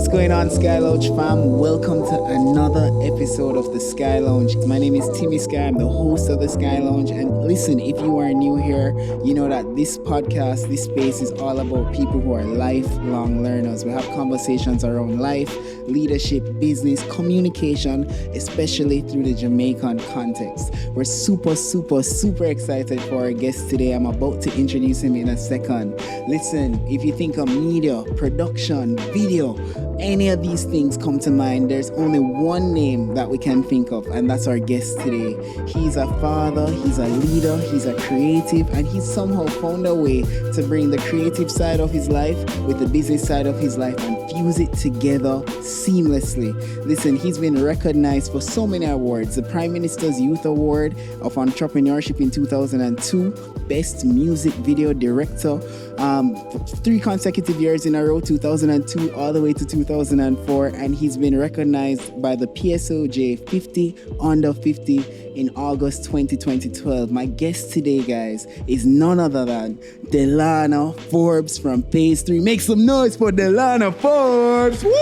What's going on, Sky Lounge fam? Welcome to another episode of the Sky Lounge. My name is Timmy Sky. I'm the host of the Sky Lounge. And listen, if you are new here, you know that this podcast, this space is all about people who are lifelong learners. We have conversations around life, leadership, business, communication, especially through the Jamaican context. We're super excited for our guest today. I'm about to introduce him in a second. Listen, if you think of media, production, video, any of these things come to mind, there's only one name that we can think of, and that's our guest today. He's a father, he's a leader, he's a creative, and he's somehow found a way to bring the creative side of his life with the business side of his life and fuse it together seamlessly. Listen, he's been recognized for so many awards. The Prime Minister's Youth Award of Entrepreneurship in 2002, Best Music Video Director, 3 consecutive years in a row, 2002 all the way to 2004, and he's been recognized by the PSOJ 50 Under 50 in August 2012. My guest today, guys, is none other than Delano Forbes from Phase 3. Make some noise for Delano Forbes! Woo!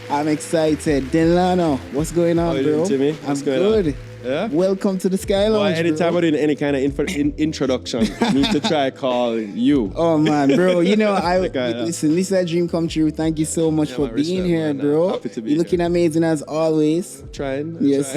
I'm excited. Delano, what's going on, How are you bro? doing, Timmy? What's going good. on? Yeah? Welcome to the Sky Lounge. Anytime we're doing any kind of introduction, I need to try call you. Oh man, bro, you know, Okay, listen, this is a dream come true. Thank you so much for being here, man. bro. Happy to be You're looking amazing as always. Trying. Yes,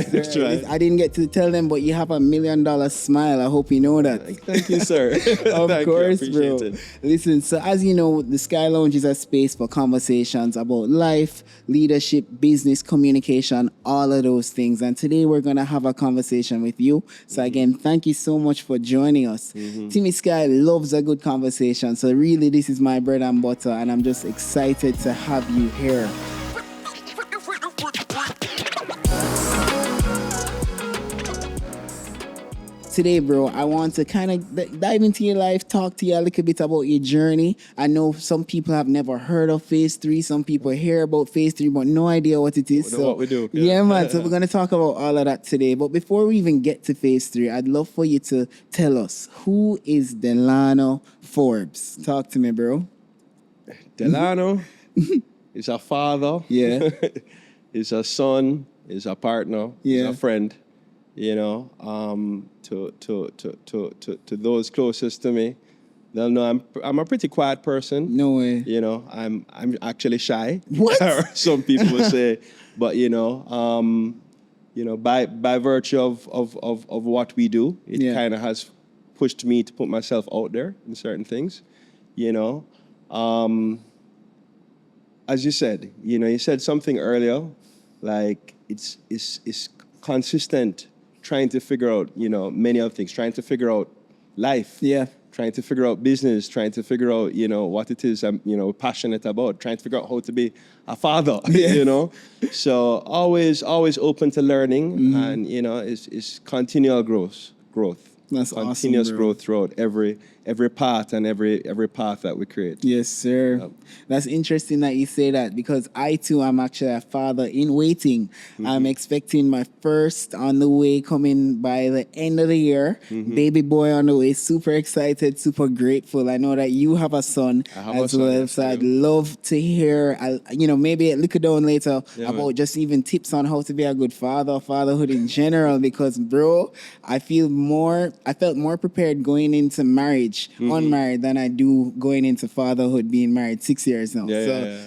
I didn't get to tell them, but you have $1 million smile. I hope you know that. Thank you, sir. Of Thank course, you. bro. Appreciate it. Listen, so as you know, the Sky Lounge is a space for conversations about life, leadership, business, communication, all of those things. And today we're going to have a conversation with you. So again, thank you so much for joining us. Timmy Sky loves a good conversation. So really, this is my bread and butter, and I'm just excited to have you here. Today, bro, I want to kind of dive into your life, talk to you a little bit about your journey. I know some people have never heard of Phase 3. Some people hear about Phase 3, but no idea what it is. We know what we do. Yeah, man. So we're going to talk about all of that today. But before we even get to Phase 3, I'd love for you to tell us, who is Delano Forbes? Talk to me, bro. Delano is a father. Yeah. He's a son. He's a partner. Yeah. He's a friend. You know, to those closest to me, they'll know I'm a pretty quiet person. No way. You know, I'm actually shy. What? Some people will say, but you know, by virtue of what we do, it kind of has pushed me to put myself out there in certain things. You know, as you said, you said something earlier, like it's consistent. Trying to figure out, many other things, trying to figure out life. Yeah. Trying to figure out business, trying to figure out, what it is I'm, passionate about, trying to figure out how to be a father, So always open to learning and, it's continual growth. That's continuous awesome, bro. growth throughout every part and every path that we create. Yes, sir. Yep. That's interesting that you say that, because I too am actually a father in waiting. I'm expecting my first on the way, coming by the end of the year. Baby boy on the way. Super excited, super grateful. I know that you have a son as well, so I'd love to hear, maybe look down later about just even tips on how to be a good father, fatherhood in general, because bro, I felt more prepared going into marriage, unmarried, than I do going into fatherhood, being married 6 years now.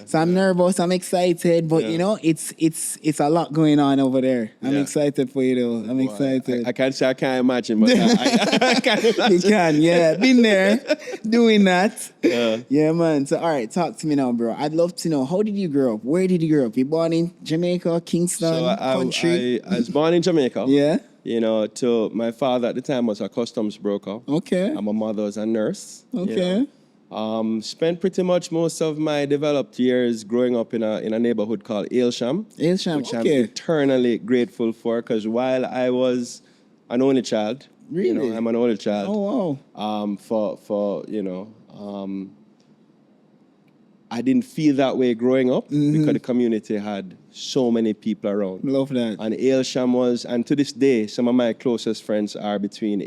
So I'm nervous, I'm excited, but it's a lot going on over there. I'm excited for you though. I'm excited. I can't say I can't imagine, but I can imagine. You can, yeah. Been there, doing that. Yeah, man. So all right, talk to me now, bro. I'd love to know, how did you grow up? Where did you grow up? You born in Jamaica, Kingston, So country? I was born in Jamaica. Yeah. To my father at the time was a customs broker. Okay. And my mother was a nurse. Okay. Spent pretty much most of my developed years growing up in a neighborhood called Aylsham. Aylsham, which okay. I'm eternally grateful for, because while I was an only child, Really? I'm an only child. Oh wow. I didn't feel that way growing up because the community had so many people around. Love that. And Aylsham was, and to this day, some of my closest friends are between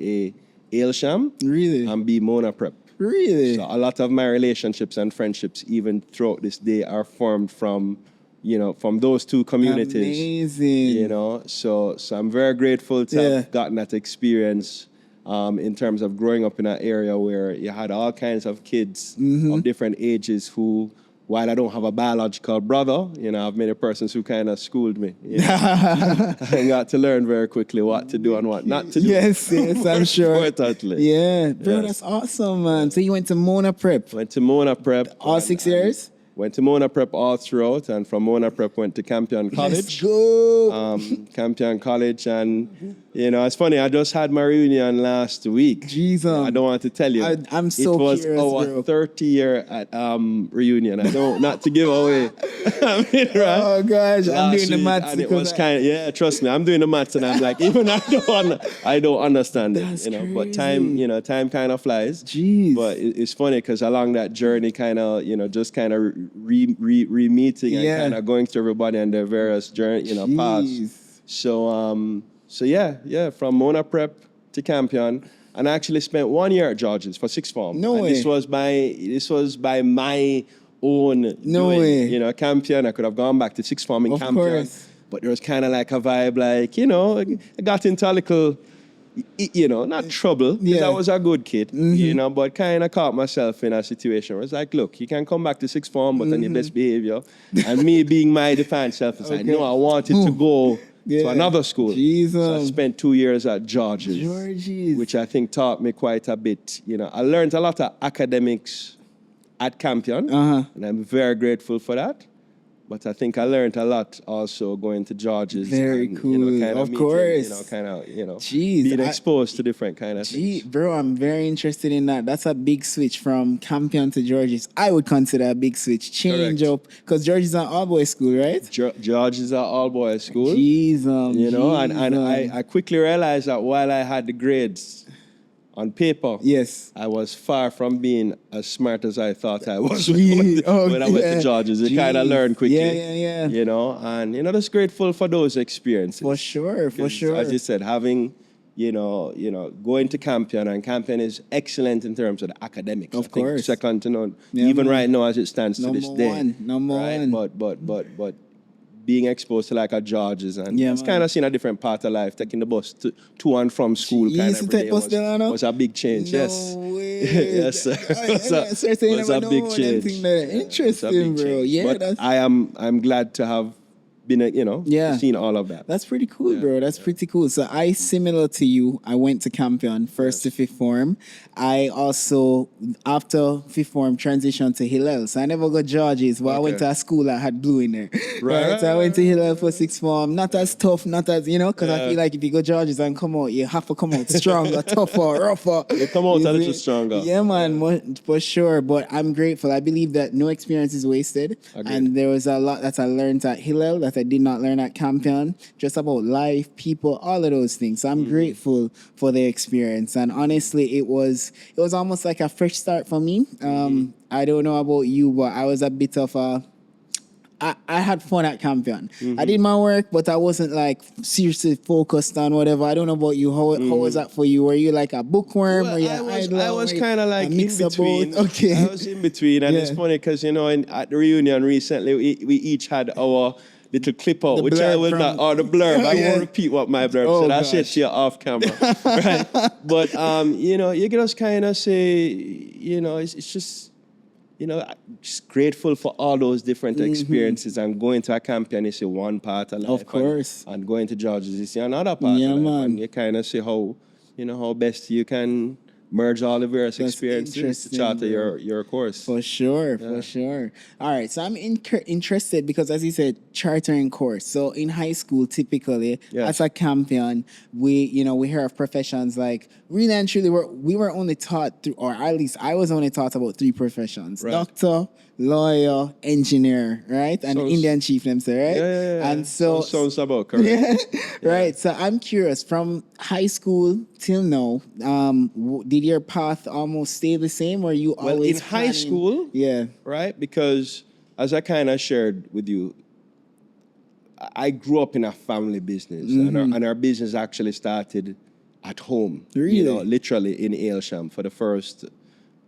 Aylsham Really? and B Mona Prep. Really? So a lot of my relationships and friendships, even throughout this day, are formed from, from those two communities. Amazing. So I'm very grateful to have gotten that experience. In terms of growing up in an area where you had all kinds of kids of different ages who, while I don't have a biological brother, I've many persons who kind of schooled me. I got to learn very quickly what to do and what not to do. Yes, I'm sure. Importantly. Yeah, bro, that's awesome, man. So you went to Mona Prep? Went to Mona Prep. All 6 years? Went to Mona Prep all throughout, and from Mona Prep went to Campion College. Let's go. Campion College, and it's funny. I just had my reunion last week. Jesus, I don't want to tell you. I'm so curious, It was our 30-year reunion. I don't not to give away. I mean, right? Oh gosh, I'm doing the maths. And it was kind of trust me, I'm doing the maths, and I'm like, even I don't understand That's it. But crazy. time kind of flies. Jeez. But it's funny because along that journey, kind of just kind of re-meeting and kind of going through everybody and their various journey, paths. So yeah, from Mona Prep to Campion, and I actually spent 1 year at George's for sixth form. No way. This was by my own No way. Campion. I could have gone back to sixth form in Of Campion. course. But there was kind of like a vibe, like, I got into a little, not trouble, because I was a good kid, but kind of caught myself in a situation where it's like, look, you can come back to sixth form, but on your best behavior. And me being my defiant self, it's like, no, I wanted to go to another school. Jesus. So I spent 2 years at George's, which I think taught me quite a bit. I learned a lot of academics at Campion, and I'm very grateful for that. But I think I learned a lot also going to George's. Very and, cool. Of course. Jeez, being exposed to different kind of things. Bro, I'm very interested in that. That's a big switch from Campion to George's. I would consider a big switch. Change up. Because George's is an all-boys school, right? George's is an all-boys school. And I quickly realized that while I had the grades on paper, yes, I was far from being as smart as I thought I was when I went to George's. You kind of learn quickly. Yeah. And just grateful for those experiences. For sure. As you said, having, going to Campion, and Campion is excellent in terms of the academics. Of course. Second to none. Even right now as it stands to this day. Number one. But being exposed to like a George's and it's kind of seen a different part of life, taking the bus to and from school. You used to take bus, Delano? Was a big change, yes. Way. Yes, sir. was a big change. Interesting, bro. Yeah, but I'm glad to have been, seen all of that. That's pretty cool, bro. That's pretty cool. So I, similar to you, I went to Campion first to fifth form. I also, after fifth form, transitioned to Hillel. So I never got George's, but I went to a school that had blue in there. Right. So I went to Hillel for sixth form. Not as tough, not as, because I feel like if you go George's and come out, you have to come out stronger, tougher, rougher. You come out a little stronger. Yeah, man, for sure. But I'm grateful. I believe that no experience is wasted. Agreed. And there was a lot that I learned at Hillel that I did not learn at Campion, just about life, people, all of those things. So I'm grateful for the experience. And honestly, it was almost like a fresh start for me. I don't know about you, but I was a bit of I had fun at Campion. I did my work, but I wasn't like seriously focused on whatever. I don't know about you. How was that for you? Were you like a bookworm? Well, I was kind of like in between. Okay. I was in between, and it's funny because at the reunion recently, we each had our little clip out, which I will not, or the blurb. I won't repeat what my blurb said. I said to you off camera, right? But you can just kind of say, it's just. Just grateful for all those different experiences, and going to a Campion is one part of life. Of course. And going to George's is another part of life. Man. And you kind of see how best you can merge all the various experiences to charter your course. For sure. All right, so I'm interested because, as you said, chartering course. So in high school, typically, as a Campion, we hear of professions like, really and truly, we were only taught through, or at least I was only taught about 3 professions: doctor, lawyer, engineer, right? And Indian chief them say, right? Yeah. And so sounds about correct. Right. So I'm curious, from high school till now, did your path almost stay the same, or you always in high school? Yeah. Right? Because as I kind of shared with you, I grew up in a family business, and our business actually started at home. Really? Literally in Aylsham for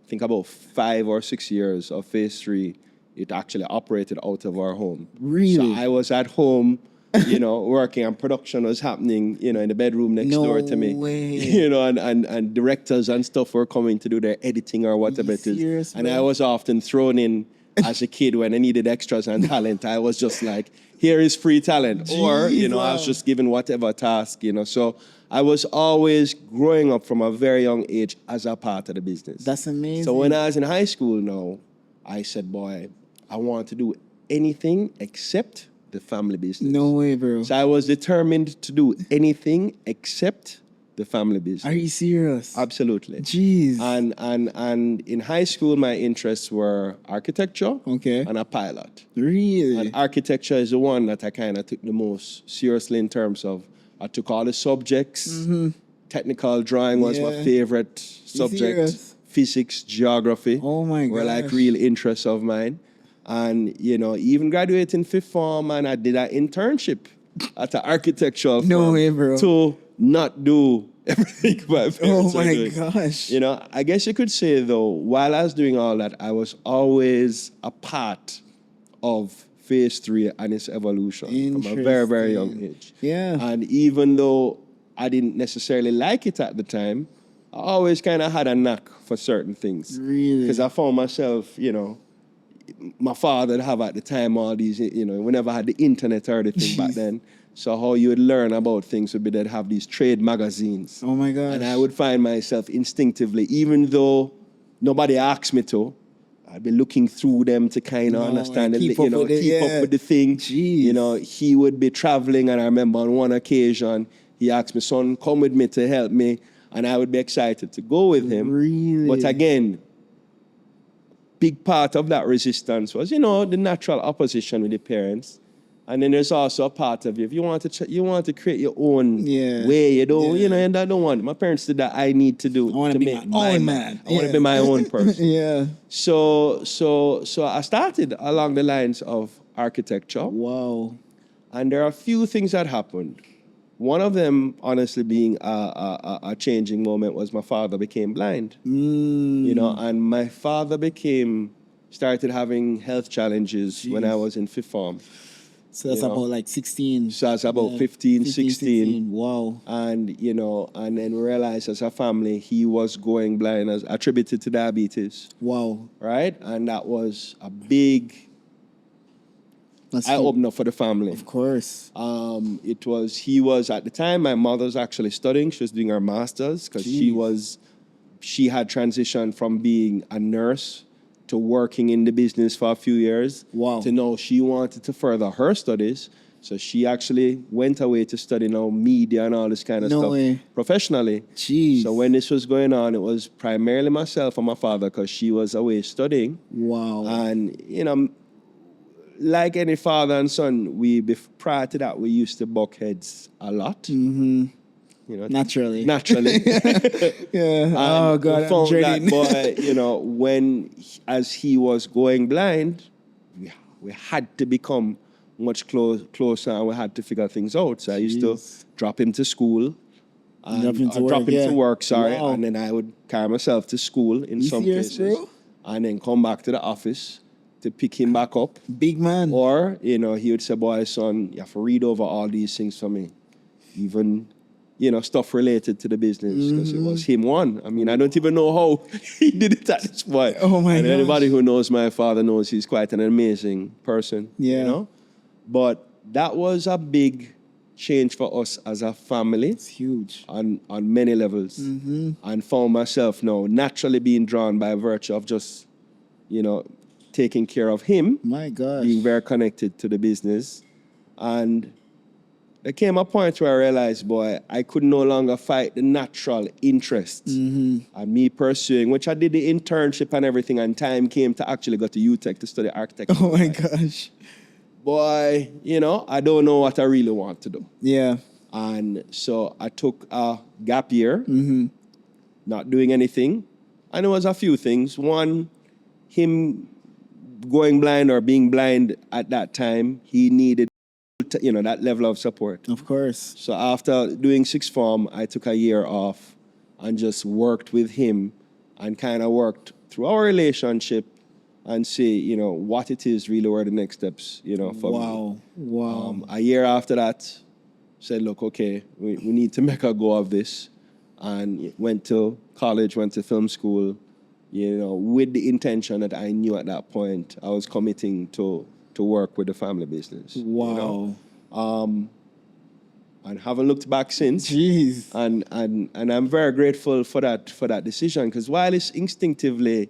think about 5 or 6 years of phase 3, it actually operated out of our home. Really? So I was at home, working, and production was happening, in the bedroom next door to me. way. And directors and stuff were coming to do their editing or whatever it is. Serious, And bro? I was often thrown in as a kid when I needed extras and talent. I was just like, here is free talent. Or, Jeez, I wow. was just given whatever task, So I was always growing up from a very young age as a part of the business. That's amazing. So when I was in high school now, I said, boy, I want to do anything except the family business. No way, bro. So I was determined to do anything except the family business. Are you serious? Absolutely. Jeez. And in high school, my interests were architecture Okay. and a pilot. Really? And architecture is the one that I kind of took the most seriously in terms of I took all the subjects. Technical drawing was my Yeah. favorite subject. serious? Physics, geography Oh my were like gosh. real interests of mine. And, even graduating fifth form, and I did an internship at an architectural No firm way, bro. to not do everything my parents Oh were my doing. gosh. I guess you could say, though, while I was doing all that, I was always a part of phase 3 and its evolution from a very, very young Interesting. age. Yeah. And even though I didn't necessarily like it at the time, I always kind of had a knack for certain things. Really? Because I found myself, my father would have at the time all these, we never had the internet or anything back Jeez. then. So how you would learn about things would be they'd have these trade magazines. Oh my gosh. And I would find myself instinctively, even though nobody asked me to, I'd be looking through them to kind of No, understand, and keep up with it, keep yeah. up with the thing. Jeez. He would be traveling, and I remember on one occasion, he asked me, son, come with me to help me. And I would be excited to go with him. Really? But again, big part of that resistance was, the natural opposition with the parents. And then there's also a part of you. If you want to create your own Yeah. way, Yeah. and I don't want. My parents did that. I need to do. I want to be my own man. I want to be my own person. Yeah. So I started along the lines of architecture, Wow. and there are a few things that happened. One of them, honestly, being a changing moment was my father became blind. And my father started having health challenges when I was in fifth form. So that's You know. about like 16. So I was about Yeah. 15, 16. Wow. And, and then we realized as a family, he was going blind as attributed to diabetes, Wow. right? And that was a big That's eye-opener for the family. Of course. He was at the time, my mother was actually studying. She was doing her master's because she had transitioned from being a nurse to working in the business for a few years. Wow. To know she wanted to further her studies. So she actually went away to study media and all this kind of No stuff way. professionally. Jeez. So when this was going on, it was primarily myself and my father because she was away studying. Wow. And, like any father and son, prior to that, we used to buck heads a lot. Mm-hmm. Naturally. Yeah. And Oh God, we I'm found dreading. that boy, as he was going blind, we had to become much closer, and we had to figure things out. So I used to Jeez. drop him to school. Drop him to drop work, him yeah. to work, sorry. Wow. And then I would carry myself to school in You some serious, cases. bro? And then come back to the office to pick him back up. Big man. Or, he would say, boy, son, you have to read over all these things for me. Even, stuff related to the business. Because it was him one. I mean, I don't even know how he did it at this point. Oh, my And gosh. anybody who knows my father knows he's quite an amazing person. Yeah. But that was a big change for us as a family. It's huge. On many levels. And found myself now naturally being drawn by virtue of just, taking care of him, My gosh. being very connected to the business. And there came a point where I realized, boy, I could no longer fight the natural interests. And me pursuing, which I did the internship and everything, and time came to actually go to UTech to study architecture. Oh my gosh. Boy, I don't know what I really want to do. Yeah. And so I took a gap year, not doing anything. And it was a few things. One, him going blind or being blind at that time, he needed, that level of support. Of course. So after doing sixth form, I took a year off and just worked with him and kind of worked through our relationship and see, you know, what it is really were the next steps, you know, for me. Wow. A year after that, said, look, okay, we need to make a go of this. And went to college, went to film school, you know, with the intention that I knew at that point I was committing to work with the family business. Wow. You know? And haven't looked back since. Jeez. And I'm very grateful for that decision, because while it's instinctively,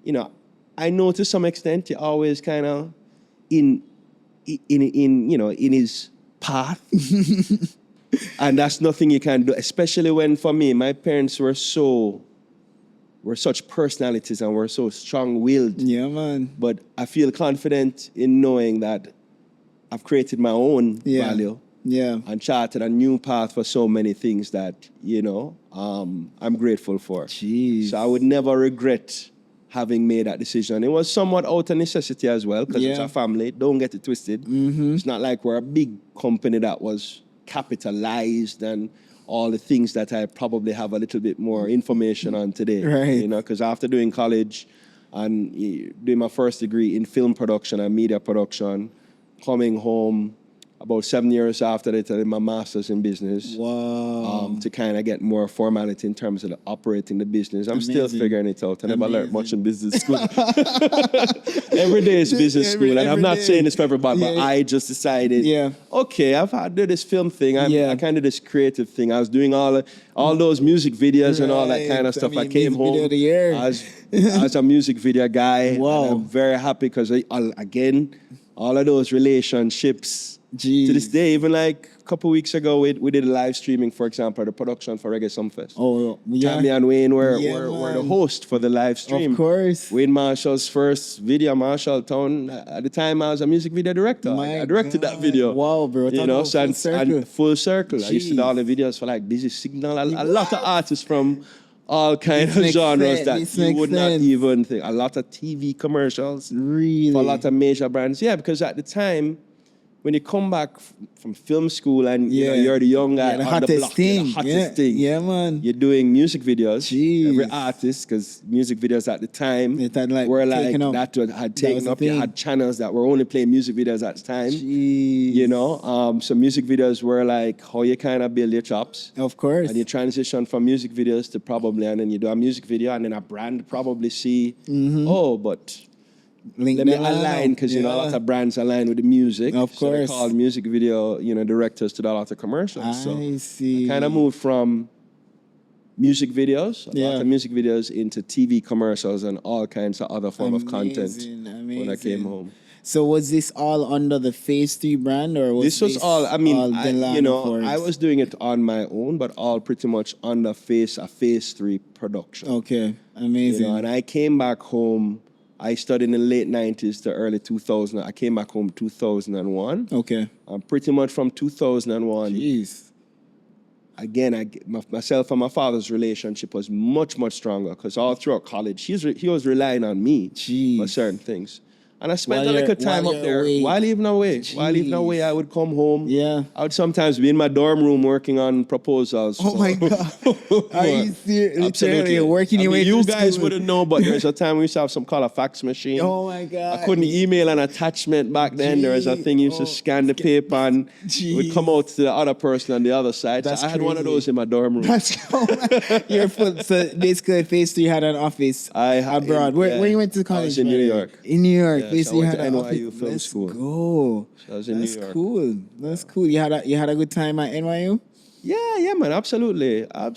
you know, I know to some extent you're always kind of in you know, in his path. And that's nothing you can do, especially when, for me, my parents were such personalities and were so strong-willed. Yeah, man. But I feel confident in knowing that I've created my own value. Yeah. And charted a new path for so many things that, you know, I'm grateful for. Jeez. So I would never regret having made that decision. It was somewhat out of necessity as well, because it's a family. Don't get it twisted. Mm-hmm. It's not like we're a big company that was capitalized and all the things that I probably have a little bit more information on today. Right. You know, because after doing college and doing my first degree in film production and media production, coming home about 7 years after that, I did my master's in business. Wow. To kind of get more formality in terms of operating the business. I'm still figuring it out. I never learned much in business school. Every day is business school, and I'm not saying this for everybody, but I just decided, okay, I've had to do this film thing. I kind of this creative thing. I was doing all those music videos and all that kind of stuff. I came home as a music video guy. Wow. And I'm very happy because, again, all of those relationships, Jeez. to this day, even like a couple weeks ago, we did a live streaming, for example, the production for Reggae Sumfest. Oh, yeah. Tammy and Wayne were the host for the live stream. Of course. Wayne Marshall's first video, Marshalltown. At the time, I was a music video director. I directed that video. Wow, bro. You know, full circle. and full circle. Jeez. I used to do all the videos for like Busy Signal. A lot of artists from all kinds of genres that you would not even think. A lot of TV commercials. Really? For a lot of major brands. Yeah, because at the time, when you come back from film school and you know, you're the young guy the on the block, thing. the hottest thing. Yeah, man. You're doing music videos. Jeez. Every artist, because music videos at the time were had taken up. You had channels that were only playing music videos at the time. Jeez. You know, so music videos were like how you kind of build your chops. Of course. And you transition from music videos to and then you do a music video, and then a brand probably see, but let me align, because you know a lot of brands align with the music. Of course. So they call music video, you know, directors to do a lot of commercials. I see. I kind of moved from music videos, a lot of music videos, into TV commercials and all kinds of other form of content when I came home. So was this all under the Phase 3 brand, or was this was all? I mean, Delano I was doing it on my own, but all pretty much under a Phase 3 production. Okay, amazing. You know, and I came back home. I studied in the late 90s to early 2000. I came back home 2001. Okay. And pretty much from 2001. Jeez. Again, myself and my father's relationship was much, much stronger, because all throughout college, he was relying on me for certain things. And I spent a little time up there. While living away, I would come home. Yeah. I would sometimes be in my dorm room working on proposals. Oh my God. Are you serious? Absolutely. You're working your way You through guys school. wouldn't know, but there's a time we used to have some kind of fax machine. Oh my God. I couldn't email an attachment back then. There was a thing you used to scan the paper and would come out to the other person on the other side. So I had one of those in my dorm room. You're full. So basically, Phase 3 had an office abroad. Where you went to college? I was in New York. In New York. Yeah, so I went to NYU Film School. Let's go. So I was in New York. That's cool. That's cool. You had a good time at NYU? Yeah, man, absolutely. I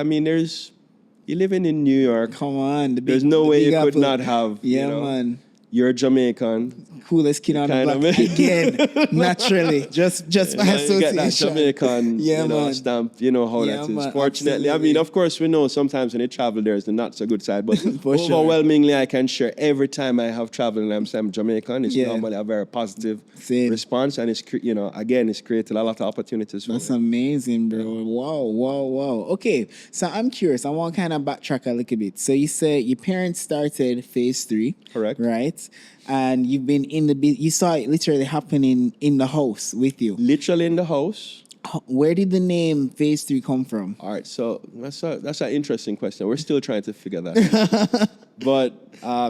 mean, you're living in New York. Come on. There's no way you could not have, man. You're Jamaican. Coolest kid on the block. Again, naturally. Just by association. You get that Jamaican stamp. You know how that is. Man, Fortunately, absolutely. I mean, of course, we know sometimes when you travel, there's the not so good side. But overwhelmingly, I can share every time I have traveled and I'm saying Jamaican, it's normally a very positive response. And it's, it's created a lot of opportunities for me. That's amazing, bro. Wow. Okay, so I'm curious. I want to kind of backtrack a little bit. So you said your parents started Phase 3. Correct. Right? And you've been you saw it literally happening in the house with you. Literally in the house. Where did the name Phase 3 come from? All right, so that's an interesting question. We're still trying to figure that out. But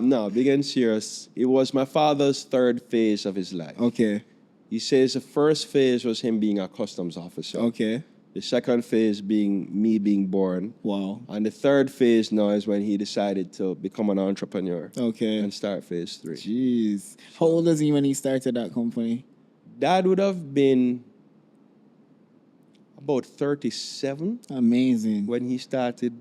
no, big and serious. It was my father's third phase of his life. Okay. He says the first phase was him being a customs officer. Okay. The second phase being me being born. Wow. And the third phase now is when he decided to become an entrepreneur. Okay. And start phase 3. Jeez. How old was he when he started that company? Dad would have been about 37 Amazing. when he started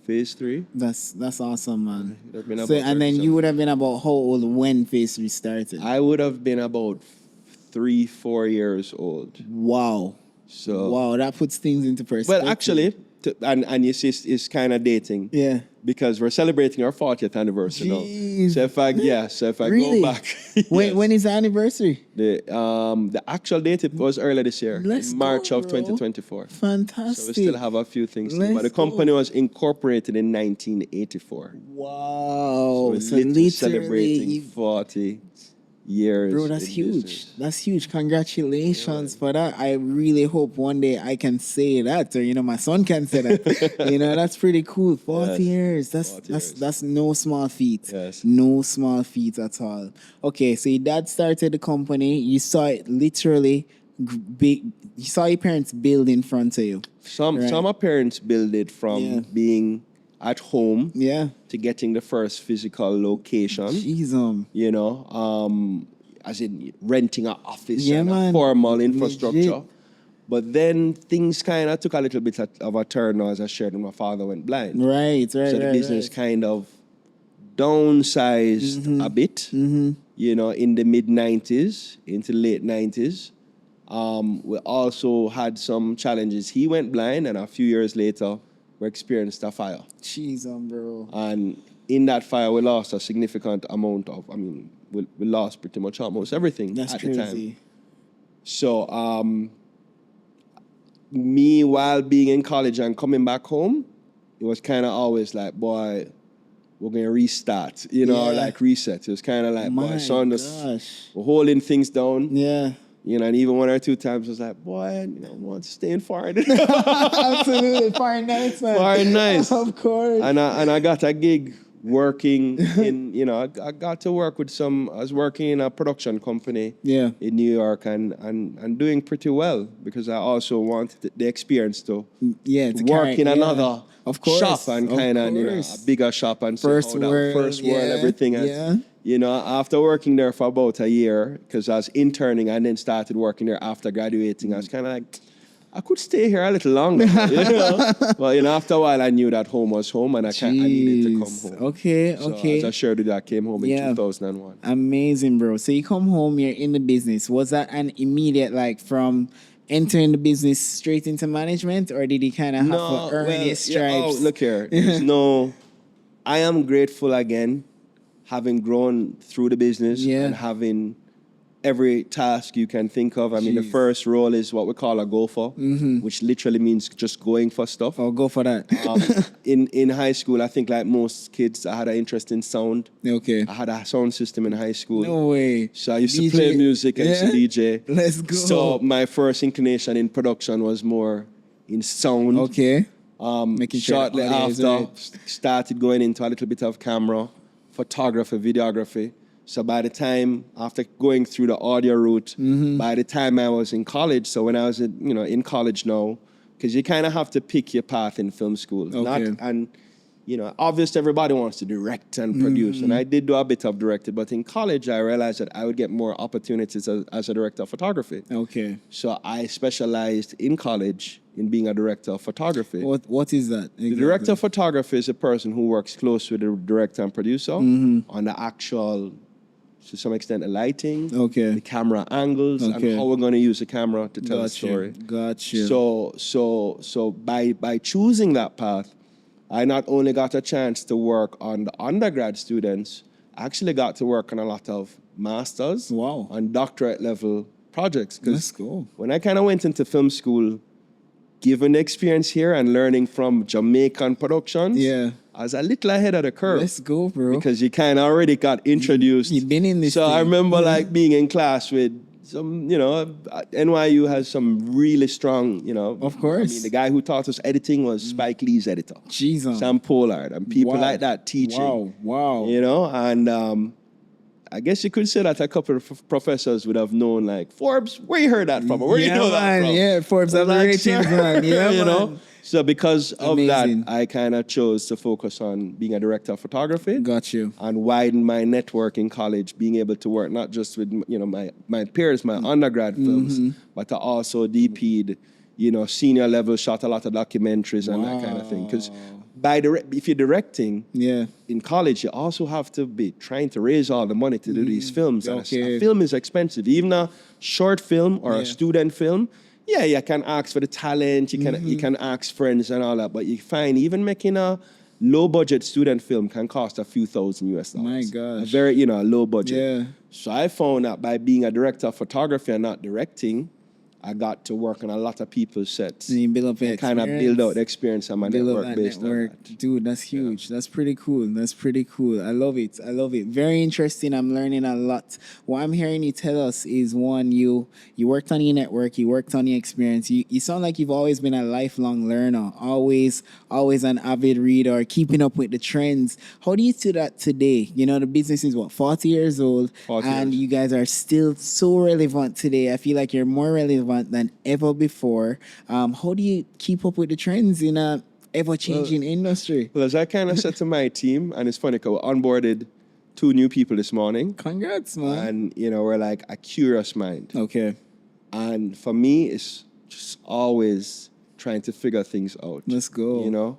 phase 3. That's awesome, man. He'd have been So, about and then 37. you would have been about how old when Phase 3 started? I would have been about 3-4 years old. Wow. So Wow, that puts things into perspective. well, actually, and you see, it's kind of dating. Yeah. Because we're celebrating our 40th anniversary Jeez. now. So if I Really? go back, When is the anniversary? the actual date it was earlier this year, Let's in March go, of bro. 2024. Fantastic. So we still have a few things to do. But the Let's go. company was incorporated in 1984. Wow. So So literally literally, celebrating 40 years. bro, that's in huge. business. That's huge. Congratulations for that. I really hope one day I can say that, or my son can say that. That's pretty cool. 40 Yes, years. 40 years. That's no small feat. Yes. No small feat at all. Okay, so your dad started the company. You saw it literally big. You saw your parents build in front of you. Some Right. of parents build it from Yeah. being at home Yeah. to getting the first physical location. Jeez, As in renting an office Yeah, and a man. formal infrastructure. Legit. But then things kind of took a little bit of a turn now, as I shared when my father went blind. right. So the business kind of downsized a bit, in the mid-90s, into late 90s. We also had some challenges. He went blind, and a few years later, we experienced a fire. Jeez, bro. And in that fire, we lost a significant amount of, we lost pretty much almost everything That's at the time. crazy. So, me, while being in college and coming back home, it was kind of always like, boy, we're going to restart, Yeah. like reset. It was kind of like, My boy, son, gosh. we're holding things down. Yeah. And even one or two times I was like, boy, I want to stay in foreign. Absolutely. Fire nice, man. Fire nice. Of course. And I got a gig working in, I got to work with I was working in a production company Yeah. in New York and doing pretty well because I also wanted the experience to Yeah. To work in another Of course. shop and Of kind of, course. a bigger shop and see First how that world, first world, yeah, everything. yeah. And, after working there for about a year, because I was interning and then started working there after graduating, I was kind of like, I could stay here a little longer. But after a while, I knew that home was home, and I needed to come Jeez. home. Okay. So Okay. as I shared with you, I came home in Yeah. 2001. Amazing, bro. So you come home, you're in the business. Was that an immediate, from entering the business straight into management, or did you kind of have to earn your stripes? look here. I am grateful again, having grown through the business Yeah. and having every task you can think of. The Jeez. first role is what we call a gopher, which literally means just going for stuff. I'll go for that. In high school, I think like most kids, I had an interest in sound. Okay. I had a sound system in high school. No way. So I used to DJ. play music and Yeah. DJ. Let's go. So my first inclination in production was more in sound. Okay. Making sure Shortly the audio is after, right. started going into a little bit of camera, photography, videography. So by the time, after going through the audio route, by the time I was in college, so when I was in college now, because you kind of have to pick your path in film school. Okay. Obviously everybody wants to direct and produce, and I did do a bit of directing, but in college I realized that I would get more opportunities as a director of photography. Okay. So I specialized in college in being a director of photography. What is that? The director of photography is a person who works close with the director and producer on the actual, to some extent, the lighting, Okay. the camera angles, Okay. and how we're going to use the camera to tell a story. Gotcha. So by choosing that path, I not only got a chance to work on the undergrad students, I actually got to work on a lot of masters Wow. and doctorate level projects. That's cool. When I kind of went into film school, given the experience here and learning from Jamaican productions, Yeah. I was a little ahead of the curve. Let's go, bro. Because you kind of already got introduced. You've been in this So I thing. remember like being in class with some, NYU has some really strong, Of course. I mean, the guy who taught us editing was Spike Lee's editor. Jesus. Sam Pollard and people Wow. like that teaching. Wow. And I guess you could say that a couple of professors would have known, like, Forbes, where you heard that from? Or where you know that from? Yeah, Forbes have the ratings, man. Yeah, you man. know? So because of Amazing. that, I kind of chose to focus on being a director of photography. Got you. And widen my network in college, being able to work not just with, my peers, my undergrad films, but to also DP'd, senior level, shot a lot of documentaries and that kind of thing. Because if you're directing in college, you also have to be trying to raise all the money to do these films. And a film is expensive. Even a short film or a student film, you can ask for the talent, you can ask friends and all that, but you find even making a low budget student film can cost a few $1,000 US. My gosh. A very, low budget. Yeah. So I found that by being a director of photography and not directing, I got to work on a lot of people's sets. And you build up the kind of build out the experience on my network based on that. Dude, that's huge. That's pretty cool. I love it. Very interesting. I'm learning a lot. What I'm hearing you tell us is, one, you worked on your network, you worked on your experience. You sound like you've always been a lifelong learner, always an avid reader, keeping up with the trends. How do you do that today? The business is 40 years old, and you guys are still so relevant today. I feel like you're more relevant than ever before. How do you keep up with the trends in a ever-changing industry? Well, as I kind of said to my team, and it's funny because we onboarded 2 new people this morning. Congrats, man. And, we're like a curious mind. Okay. And for me, it's just always trying to figure things out. Let's go.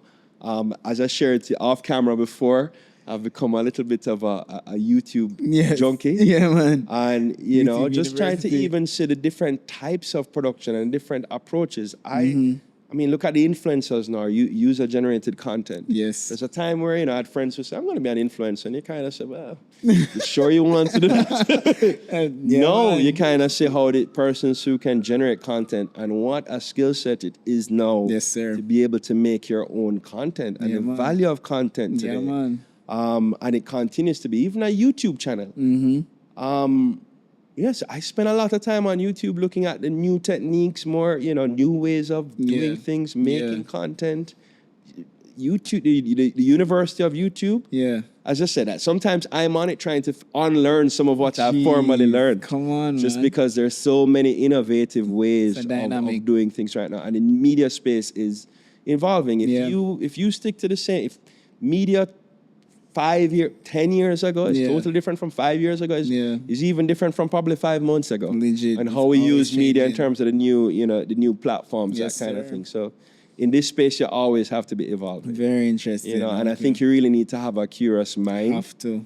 As I shared off camera before, I've become a little bit of a YouTube junkie. Yeah, man. And, YouTube just trying to University. even see the different types of production and different approaches. I mean, look at the influencers now, user-generated content. Yes. There's a time where, I had friends who say, I'm going to be an influencer. And you kind of say, well, you sure you want to do that? No, you kind of see how the persons who can generate content and what a skill set it is now to be able to make your own content and the value of content today. Yeah, man. And it continues to be, even a YouTube channel. Yes, I spend a lot of time on YouTube looking at the new techniques, more, new ways of doing things, making content. YouTube, the University of YouTube. Yeah. As I said, that sometimes I'm on it trying to unlearn some of what I've formally learned. Come on, just man. because there's so many innovative ways of doing things right now, and the media space is evolving. If you stick to the same, if media 10 years ago is totally different from 5 years ago. Is even different from probably 5 months ago. Legit. And how we use media in terms of the new platforms, that kind of thing. So in this space, you always have to be evolving. Very interesting. And I think you really need to have a curious mind. Have to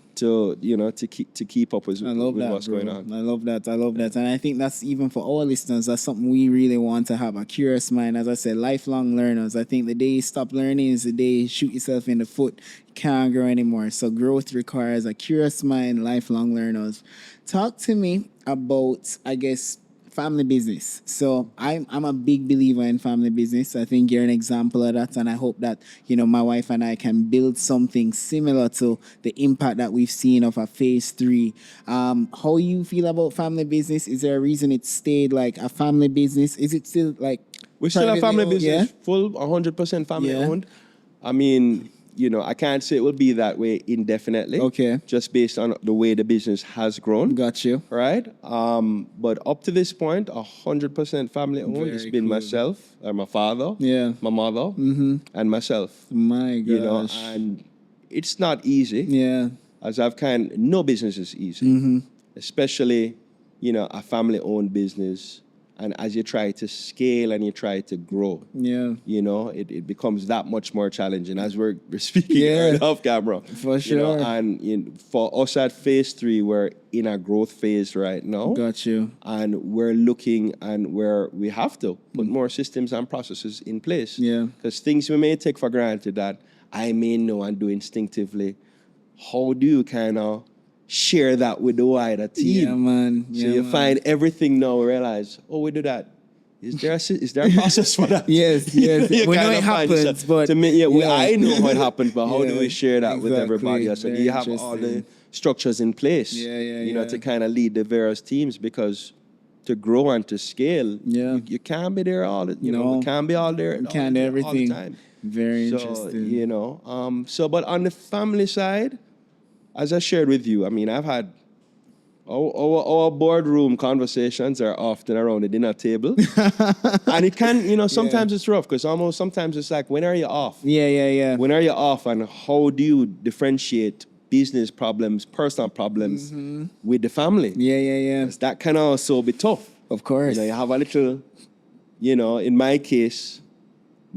keep up with what's going on. I love that. And I think that's, even for our listeners, that's something we really want to have, a curious mind. As I said, lifelong learners. I think the day you stop learning is the day you shoot yourself in the foot. You can't grow anymore. So growth requires a curious mind, lifelong learners. Talk to me about, I guess, family business. So I'm a big believer in family business. I think you're an example of that, and I hope that my wife and I can build something similar to the impact that we've seen of a phase 3. How you feel about family business? Is there a reason it stayed like a family business? Is it still like we're still a family business, full 100% family owned? I mean, I can't say it will be that way indefinitely. Okay. Just based on the way the business has grown. Got you. Right? But up to this point, 100% family owned. It's been myself, my father, my mother, and myself. My gosh. And it's not easy. Yeah. As no business is easy. Especially, a family owned business. And as you try to scale and you try to grow, it becomes that much more challenging, as we're speaking off camera. For sure. And for us at phase 3, we're in a growth phase right now. Got you. And we're looking and we have to put more systems and processes in place. Yeah. Because things we may take for granted that I may know and do instinctively, how do you kind of share that with the wider team? Yeah, man. So you find everything now, realize, we do that. Is there a process for that? Yes. We know it happens, but... I know how it happens, but how do we share that with everybody else? And you have all the structures in place, to kind of lead the various teams, because to grow and to scale, Yeah. you can't be there all the, No. can't be all there You can't do all the everything. time. Very So, interesting. but on the family side, as I shared with you, I mean, I've had our boardroom conversations are often around the dinner table. And it can, sometimes it's rough because sometimes it's like, when are you off? Yeah. When are you off, and how do you differentiate business problems, personal problems with the family? Yeah. 'Cause that can also be tough. Of course. You have a little, in my case,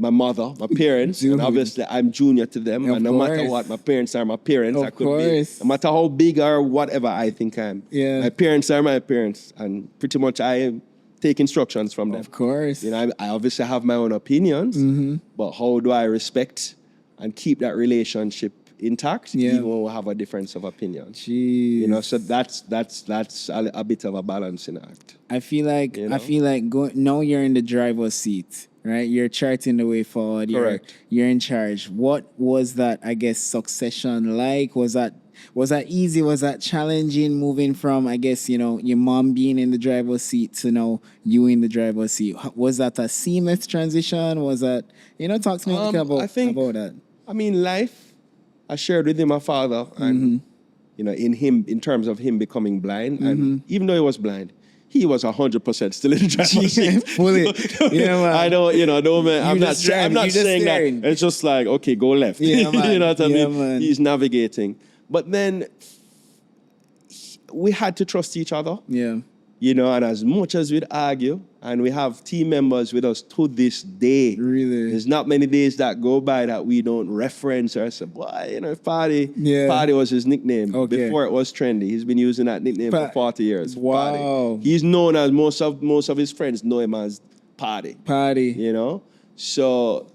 my mother, my parents, and Dude. obviously I'm junior to them, Of and no matter course. what, my parents are my parents. Of I could course. be, no matter how big or whatever I think I'm. Yeah. My parents are my parents, and pretty much I take instructions from them. Of course. I obviously have my own opinions, but how do I respect and keep that relationship intact, Yeah. even when we have a difference of opinion? Jeez. So that's a bit of a balancing act. I feel like now you're in the driver's seat, right? You're charting the way forward. Correct. You're in charge. What was that, I guess, succession like? Was that easy? Was that challenging, moving from, I guess, your mom being in the driver's seat to now you in the driver's seat? Was that a seamless transition? Was that, talk to me about that. I mean, life, I shared with him, my father, and in terms of him becoming blind, and even though he was blind, he was 100% still in the driver's seat. Fully. Yeah, man. I don't, man. I'm not saying steering. that. It's just like, okay, go left. Yeah, man. You know what I mean? Man. He's navigating. But then we had to trust each other. Yeah. And as much as we'd argue, and we have team members with us to this day. Really? There's not many days that go by that we don't reference or say, boy, Party. Yeah. Party was his nickname Okay. before it was trendy. He's been using that nickname for 40 years. Wow. Party. He's known as most of his friends know him as Party. Party. So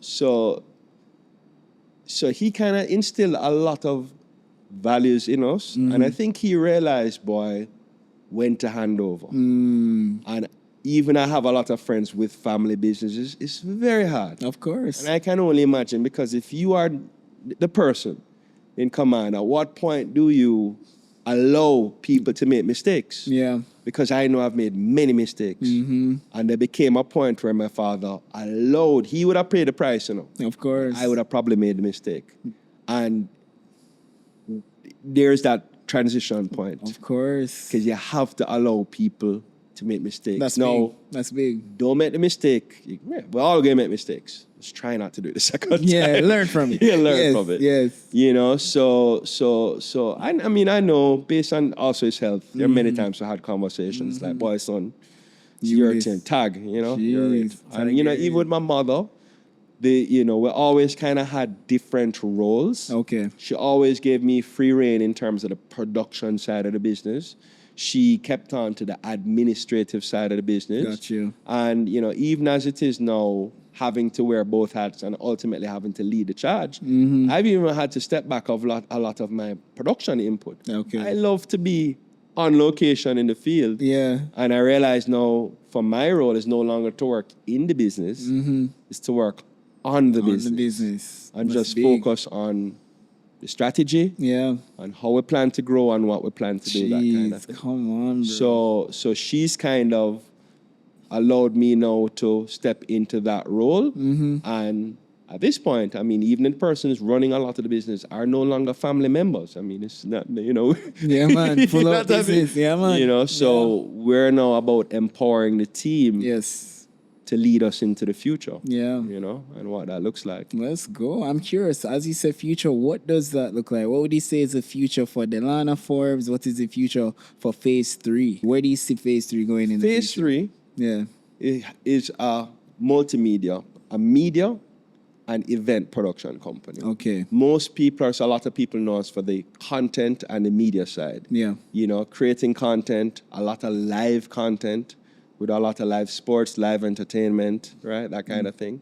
he kind of instilled a lot of values in us, and I think he realized, boy, when to hand over. And even I have a lot of friends with family businesses. It's very hard. Of course. And I can only imagine, because if you are the person in command, at what point do you allow people to make mistakes? Yeah. Because I know I've made many mistakes. And there became a point where my father allowed, he would have paid the price, Of course. I would have probably made the mistake. And there's that transition point. Of course. Because you have to allow people to make mistakes. That's big. Don't make the mistake. We're all going to make mistakes. Just try not to do it the second time. Yeah, learn from it. Learn from it. Yes. So I mean, I know, based on also his health, there are many times I had conversations like, boy, son, it's your turn. Tag, you're it. And, even with my mother, we always kind of had different roles. Okay. She always gave me free rein in terms of the production side of the business. She kept on to the administrative side of the business. Got you. And, even as it is now, having to wear both hats and ultimately having to lead the charge, I've even had to step back a lot of my production input. Okay. I love to be on location in the field. Yeah. And I realize now, for my role is no longer to work in the business, it's to work on the business. And That's just big. focus on the strategy, Yeah. and how we plan to grow and what we plan to do, that kind of thing. Come on, bro. So she's kind of allowed me now to step into that role. And at this point, I mean, even the persons running a lot of the business are no longer family members. I mean, it's not, Yeah, man. Full of business. Yeah, man. So we're now about empowering the team Yes. to lead us into the future. Yeah. And what that looks like. Let's go. I'm curious. As you said, future, what does that look like? What would you say is the future for Delano Forbes? What is the future for Phase 3? Where do you see Phase 3 going in the Phase future? 3 Yeah. is a multimedia, a media and event production company. Okay. Most people, a lot of people know us for the content and the media side. Yeah. Creating content, a lot of live content, with a lot of live sports, live entertainment, right? That kind of thing.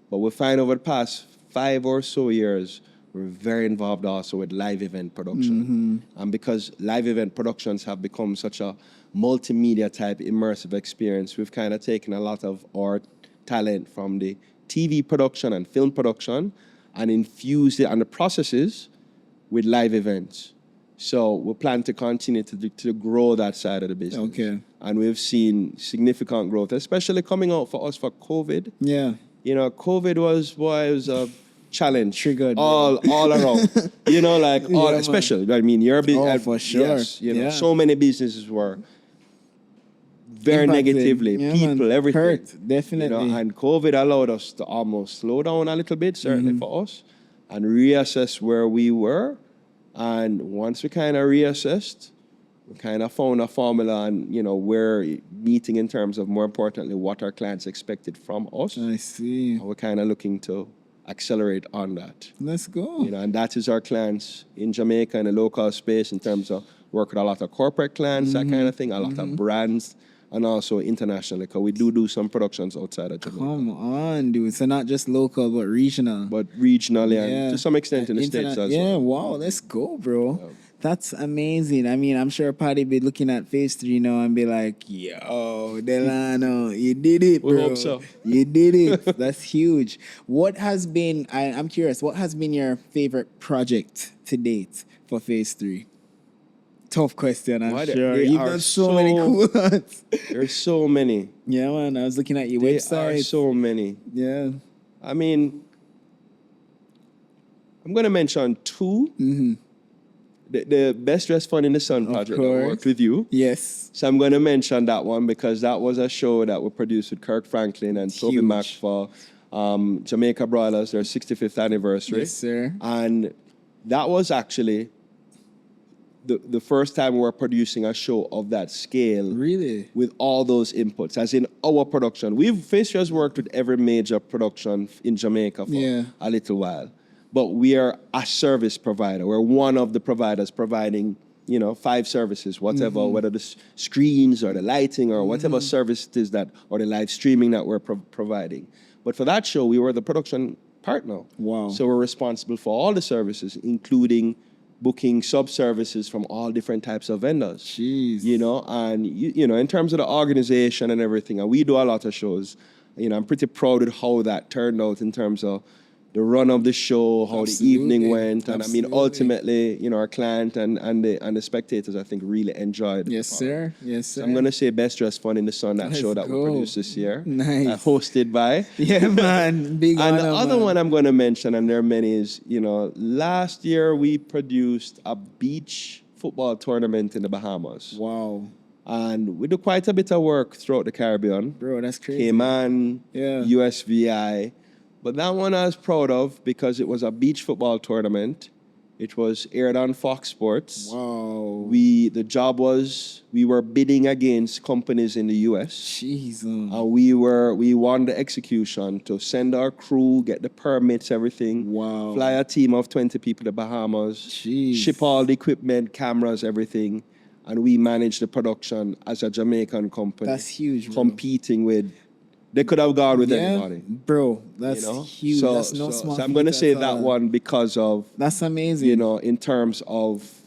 But we find over the past 5 or so years, we're very involved also with live event production. And because live event productions have become such a multimedia type immersive experience, we've kind of taken a lot of our talent from the TV production and film production and infused it and the processes with live events. So we plan to continue to grow that side of the business. Okay. And we've seen significant growth, especially coming out for us for COVID. Yeah. You know, COVID was a challenge. Triggered, bro. all around. You know, like Yeah, man. especially. I mean, you're Oh, for sure. Yes, you know, Yeah. so many businesses were very Impacted. negatively. Yeah, People, man. everything. Hurt, definitely. You know, and COVID allowed us to almost slow down a little bit, certainly for us, and reassess where we were. And once we kind of reassessed, we kind of found a formula, and you know, we're meeting in terms of, more importantly, what our clients expected from us. I see. And we're kind of looking to accelerate on that. Let's go. You know, and that is our clients in Jamaica in the local space in terms of work with a lot of corporate clients, that kind of thing, a lot of brands, and also internationally, because we do some productions outside of Jamaica. Come on, dude. So not just local, but regional. But regionally Yeah. and to some extent in the States as Yeah, well. wow, let's go, bro. That's amazing. I mean, I'm sure Paddy be looking at Phase 3 now and be like, yo, Delano, you did it, bro. We hope so. You did it. That's huge. What has been, I'm curious, what has been your favorite project to date for Phase 3? Tough question, I'm Why sure. they You've are done so many cool ones. There's so many. Yeah, man. I was looking at your There website. are so many. Yeah. I mean, I'm going to mention two. Mm-hmm. The Best Dressed Fun in the Sun project that course. worked with you. Yes. So I'm going to mention that one because that was a show that we produced with Kirk Franklin and Toby Huge. Mack for Jamaica Broilers, their 65th anniversary. Yes, sir. And that was actually the first time we were producing a show of that scale. Really? With all those inputs, as in our production. Face has worked with every major production in Jamaica for a little while. But we are a service provider. We're one of the providers providing, 5 services, whatever, whether the screens or the lighting or whatever service it is or the live streaming that we're providing. But for that show, we were the production partner. Wow. So we're responsible for all the services, including booking sub-services from all different types of vendors. Jeez. And in terms of the organization and everything, and we do a lot of shows, I'm pretty proud of how that turned out in terms of the run of the show, how the evening went. And I mean, ultimately, our client and the spectators, I think, really enjoyed it. Yes, sir. Yes, sir. So I'm going to say Best Dressed Fun in the Sun, that Let's show that we go. produced this year. Nice. Hosted by. Yeah, man. Big And honor, the other man. one I'm going to mention, and there are many, is, last year we produced a beach football tournament in the Bahamas. Wow. And we do quite a bit of work throughout the Caribbean. Bro, that's crazy. Cayman, Yeah. USVI. But that one I was proud of because it was a beach football tournament. It was aired on Fox Sports. Wow. The job was we were bidding against companies in the US. Jeez. And we won the execution to send our crew, get the permits, everything. Wow. Fly a team of 20 people to Bahamas. Jeez. Ship all the equipment, cameras, everything. And we managed the production as a Jamaican company. That's huge, bro. Competing with, they could have gone with anybody. Bro, that's huge. So, That's no small so I'm going to feat say at that all. one because of, That's amazing. in terms of,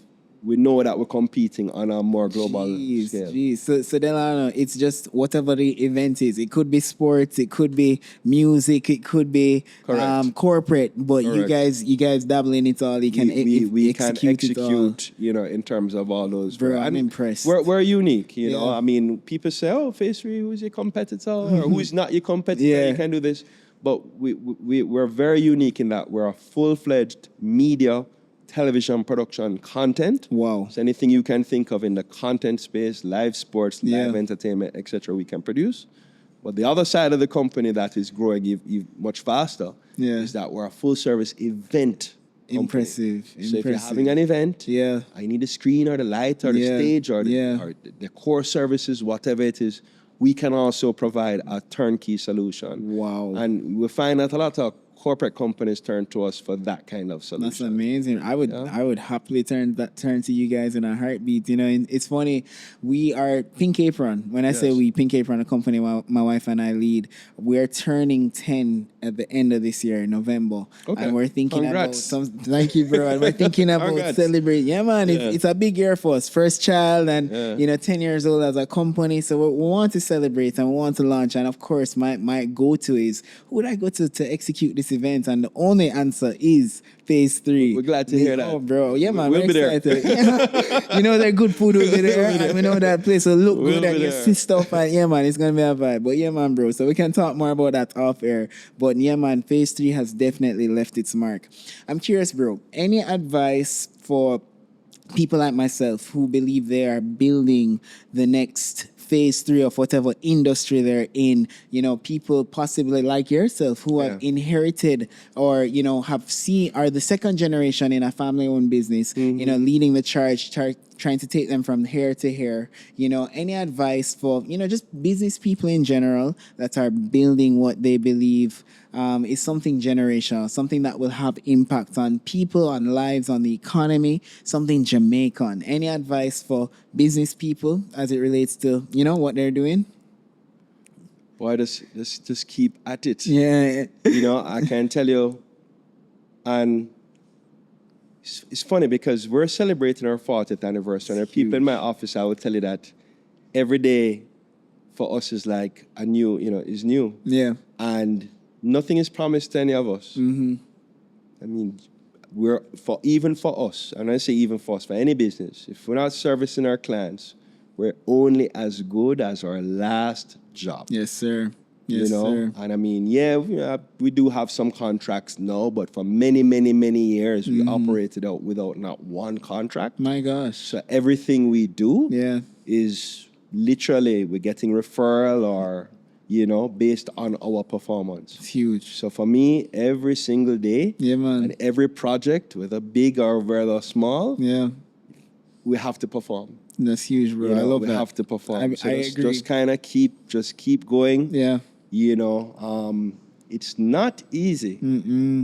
we know that we're competing on a more global scale. Jeez. So Delano, it's just whatever the event is. It could be sports, it could be music, it could be Correct. corporate. But Correct. you guys dabble in it all. You can We can execute it all. execute, in terms of all those. Bro, I'm And impressed. We're unique, Yeah. I mean, people say, "Oh, Phase 3, who's your competitor, or who's not your competitor? Yeah. You can do this." But we're very unique in that we're a full-fledged media, television production content. Wow. So anything you can think of in the content space, live sports, Yeah. live entertainment, etc., we can produce. But the other side of the company that is growing much faster is that we're a full-service event company. Impressive. So if you're having an event, I need the screen or the light or the stage or the core services, whatever it is, we can also provide a turnkey solution. Wow. And we find that a lot of corporate companies turn to us for that kind of solution. That's amazing. I would happily turn to you guys in a heartbeat. And it's funny. We are Pink Apron. When I say we, Pink Apron, a company my wife and I lead, we're turning 10 at the end of this year, in November. Okay. And we're thinking Congrats. about thank you, bro. And we're thinking about Congrats. celebrating. Yeah, man. It's a big year for us. First child and 10 years old as a company. So we want to celebrate and we want to launch. And of course, my go-to is who would I go to execute this this event? And the only answer is phase 3. We're glad to hear that. Oh, bro. Yeah, man. We'll we're be there. excited. You know, that good food will be there. And we know that place will look We'll good and be you there. see stuff. And yeah, man, it's going to be a vibe. But yeah, man, bro. So we can talk more about that off air. But yeah, man, phase 3 has definitely left its mark. I'm curious, bro. Any advice for people like myself who believe they are building the next phase 3 of whatever industry they're in, you know, people possibly like yourself who have inherited or, you know, have seen, are the second generation in a family-owned business, you know, leading the charge, trying to take them from here to here, you know, any advice for, you know, just business people in general that are building what they believe is something generational, something that will have impact on people, on lives, on the economy, something Jamaican. Any advice for business people as it relates to, you know, what they're doing? Boy, just keep at it. Yeah. You know, I can tell you, and it's funny because we're celebrating our 40th anniversary. And people in my office, I will tell you that every day for us is like a new, you know, is new. Yeah. And nothing is promised to any of us. Mm-hmm. I mean, even for us, and I say even for us, for any business, if we're not servicing our clients, we're only as good as our last job. Yes, sir. Yes, you know, sir. and I mean, yeah, we do have some contracts now, but for many, many, many years, we operated out without not one contract. My gosh. So everything we do Yeah. is literally we're getting referral or, you know, based on our performance. It's huge. So for me, every single day, Yeah, man. and every project, whether big or very small, Yeah. we have to perform. That's huge, bro. You know, I love we that. have to perform. I agree. Just kind of keep going. Yeah. You know, it's not easy.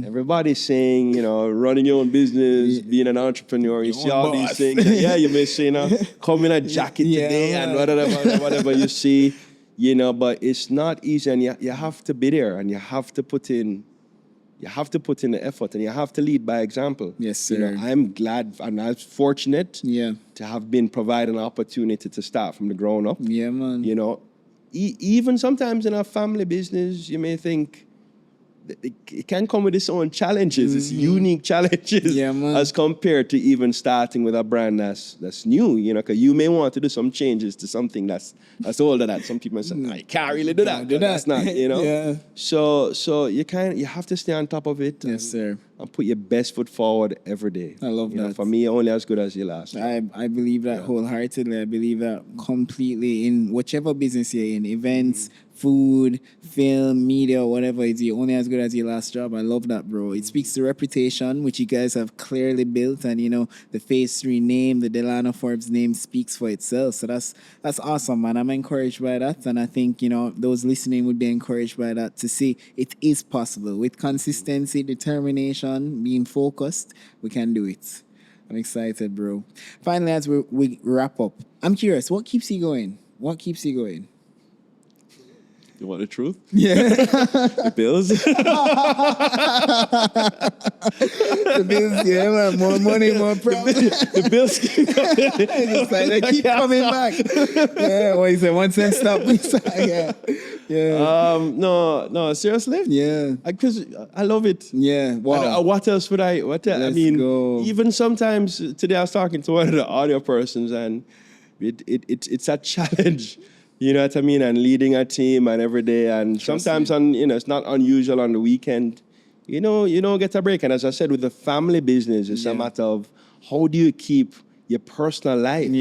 Everybody's saying, you know, running your own business, being an entrepreneur, you see all these things. Yeah, you may say, you know, come in a jacket today and whatever you see, you know, but it's not easy, and you have to be there, and you have to put in the effort, and you have to lead by example. Yes, sir. You know, I'm glad and I'm fortunate to have been provided an opportunity to start from the ground up. Yeah, man. You know, even sometimes in a family business, you may think it can come with its own challenges, its unique challenges, Yeah, man. as compared to even starting with a brand that's new. You know, because you may want to do some changes to something that's older. That some people say, I can't really do that. That's not, you know. Yeah. So you have to stay on top of it. Yes, sir. And put your best foot forward every day. I love you know, that. for me, only as good as your last. I believe that wholeheartedly. I believe that completely in whichever business you're in, events, food, film, media, whatever it is, you're only as good as your last job. I love that, bro. It speaks to reputation, which you guys have clearly built. And, you know, the phase 3 name, the Delano Forbes name speaks for itself. So that's awesome, man. I'm encouraged by that. And I think, you know, those listening would be encouraged by that to see it is possible. With consistency, determination, being focused, we can do it. I'm excited, bro. Finally, as we wrap up, I'm curious, what keeps you going? What keeps you going? You want the truth? Yeah. The bills? The bills, yeah, man. More money, more problems. The bills keep coming. It's like they keep coming back. Yeah, what you say? Once they stop, we start. Yeah. Yeah. No, seriously? Yeah. Because I love it. Yeah. Wow. What else would I? Let's go. Even sometimes today I was talking to one of the audio persons, and it's a challenge. You know what I mean? And leading a team and every day, and sometimes it's not unusual on the weekend. You don't get a break. And as I said, with the family business, it's a matter of how do you keep your personal life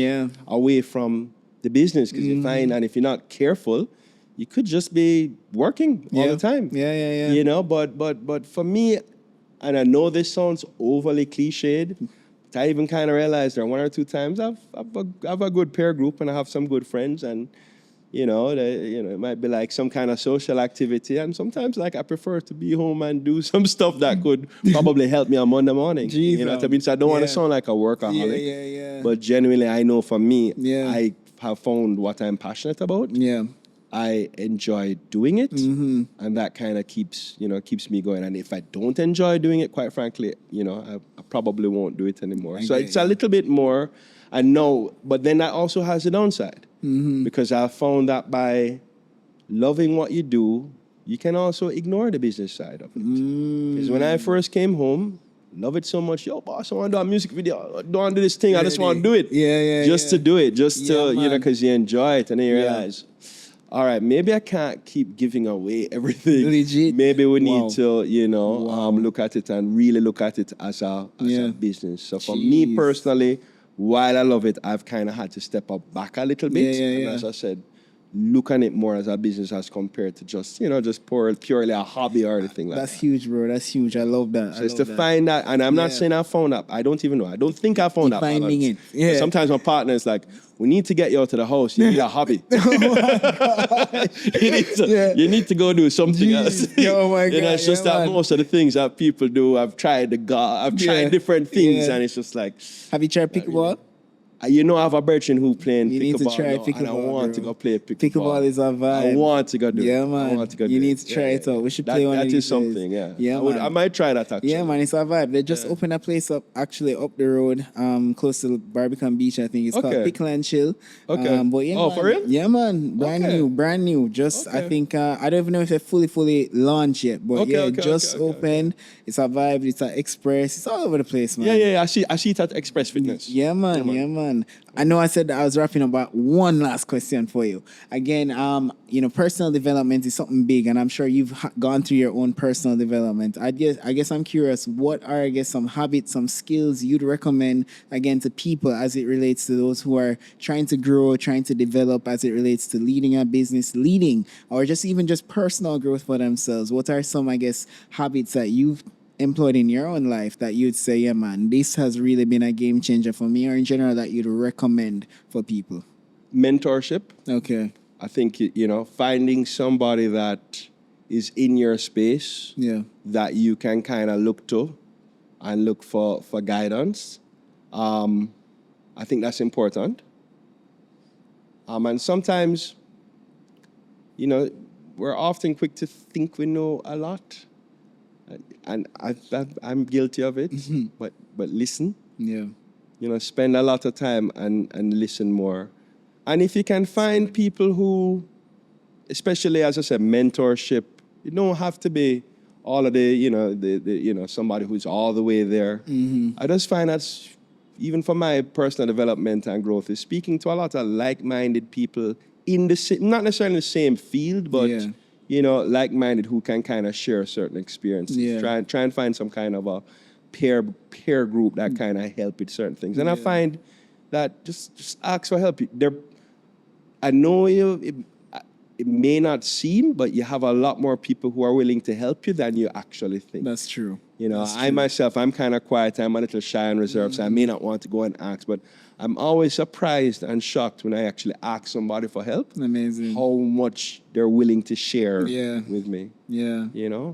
away from the business? Because you find, and if you're not careful, you could just be working all the time. Yeah. You know, but for me, and I know this sounds overly cliched, but I even kind of realized there one or two times I've a good peer group and I have some good friends, and it might be like some kind of social activity, and sometimes like I prefer to be home and do some stuff that could probably help me on Monday morning. Jeez, you know what I mean? So I don't want to sound like a workaholic. Yeah. But genuinely, I know for me, Yeah. I have found what I'm passionate about. Yeah. I enjoy doing it, and that kind of keeps me going. And if I don't enjoy doing it, quite frankly, I probably won't do it anymore. So it's a little bit more, I know, but then that also has a downside, because I found that by loving what you do, you can also ignore the business side of it. Because when I first came home, love it so much. Yo, boss, I want to do a music video. I don't want to do this thing. I just want to do it. Just to do it. Just to, because you enjoy it. And then you realize, all right, maybe I can't keep giving away everything. Legit. Maybe we need to, look at it and really look at it as a business. So for me personally, while I love it, I've kind of had to step up back a little bit. And as I said, look at it more as a business as compared to just purely a hobby or anything like that. That's huge, bro. That's huge. I love that. So it's to find that, and I'm not saying I found that. I don't even know. I don't think I found that. Finding it. Yeah. Sometimes my partner is like, we need to get you out of the house. You need a hobby. Oh my God. you need to go do something else. Oh my God. It's just that most of the things that people do, I've tried tried different things, and it's just like. Have you tried pickleball? I have a virgin who playing you pickleball. You need to try now, pickleball, and I want to go play pickleball. Pickleball is a vibe. I want to go do it. Yeah, man. I want to go do you need to try it out. We should play one of these days. That is something, Yeah, I might try that actually. Yeah, man, it's a vibe. They just opened a place up the road, close to Barbican Beach, I think. It's called Pickle and Chill. Okay. But yeah, man, for real? Yeah, man. Brand new. Just, I think, I don't even know if they're fully launched yet, but just opened. It's a vibe. It's an Express. It's all over the place, man. Yeah. I see it at Express Fitness. Yeah, man. I know I said that I was wrapping up, but one last question for you. Again, personal development is something big, and I'm sure you've gone through your own personal development. I guess I'm curious, what are, some habits, some skills you'd recommend, again, to people as it relates to those who are trying to grow, trying to develop as it relates to leading a business, or just personal growth for themselves? What are some, habits that you've employed in your own life that you'd say, yeah, man, this has really been a game changer for me, or in general that you'd recommend for people? Mentorship. Okay. I think, finding somebody that is in your space that you can kind of look to and look for guidance. I think that's important. And sometimes, we're often quick to think we know a lot. And I'm guilty of it, but listen. Yeah. Spend a lot of time and listen more. And if you can find people who, especially as I said, mentorship, you don't have to be all of the somebody who's all the way there. I just find that even for my personal development and growth is speaking to a lot of like-minded people in not necessarily the same field, but like-minded who can kind of share certain experiences. Yeah. Try and find some kind of a peer group that kind of help with certain things. And I find that just ask for help. I know it may not seem, but you have a lot more people who are willing to help you than you actually think. That's true. Myself, I'm kind of quiet. I'm a little shy and reserved, so I may not want to go and ask, but I'm always surprised and shocked when I actually ask somebody for help. Amazing. How much they're willing to share with me. Yeah.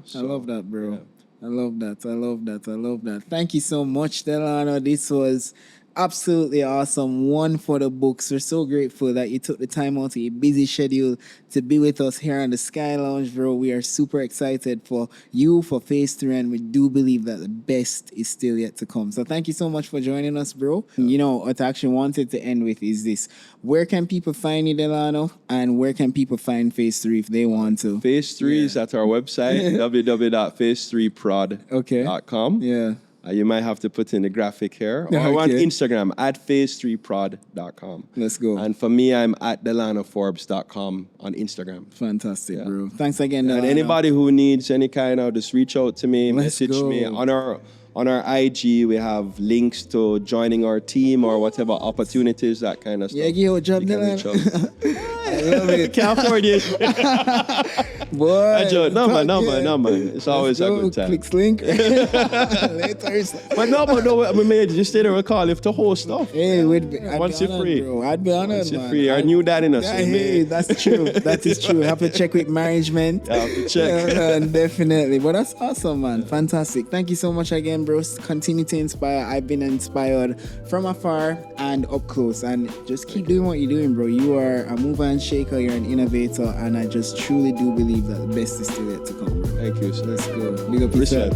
So, I love that, bro. Yeah. I love that. Thank you so much, Delano. This was absolutely awesome. One for the books. We're so grateful that you took the time out of your busy schedule to be with us here on the Sky Lounge, bro. We are super excited for you, for Phase 3, and we do believe that the best is still yet to come. So thank you so much for joining us, bro. What I actually wanted to end with is this. Where can people find you, Delano? And where can people find Phase 3 if they want to? Phase 3 is at our website, www.phase3prod.com. Yeah. You might have to put in the graphic here. Or on Instagram, at phase3prod.com. Let's go. And for me, I'm at DelanoForbes.com on Instagram. Fantastic, bro. Thanks again, Delano. And anybody who needs any kind of, just reach out to me, message me. On our IG, we have links to joining our team or whatever opportunities, that kind of stuff. Yeah, give a job, Delano. I love it. Can't afford it. Boy. No, man. It's always a good time. Click link. Later. But no, we may just stay there. We'll call if to host stuff. Hey, once you're free. Bro. I'd be honored, once you're man. free. Our new dad in us. Hey, that's true. That is true. Have to check with management. Have to check. Definitely. But that's awesome, man. Fantastic. Thank you so much again, bro. Continue to inspire. I've been inspired from afar and up close. And just keep doing what you're doing, bro. You are a mover and shaker. You're an innovator. And I just truly do believe that the best is still yet to come, bro. Thank you. So let's go. Big up yourself.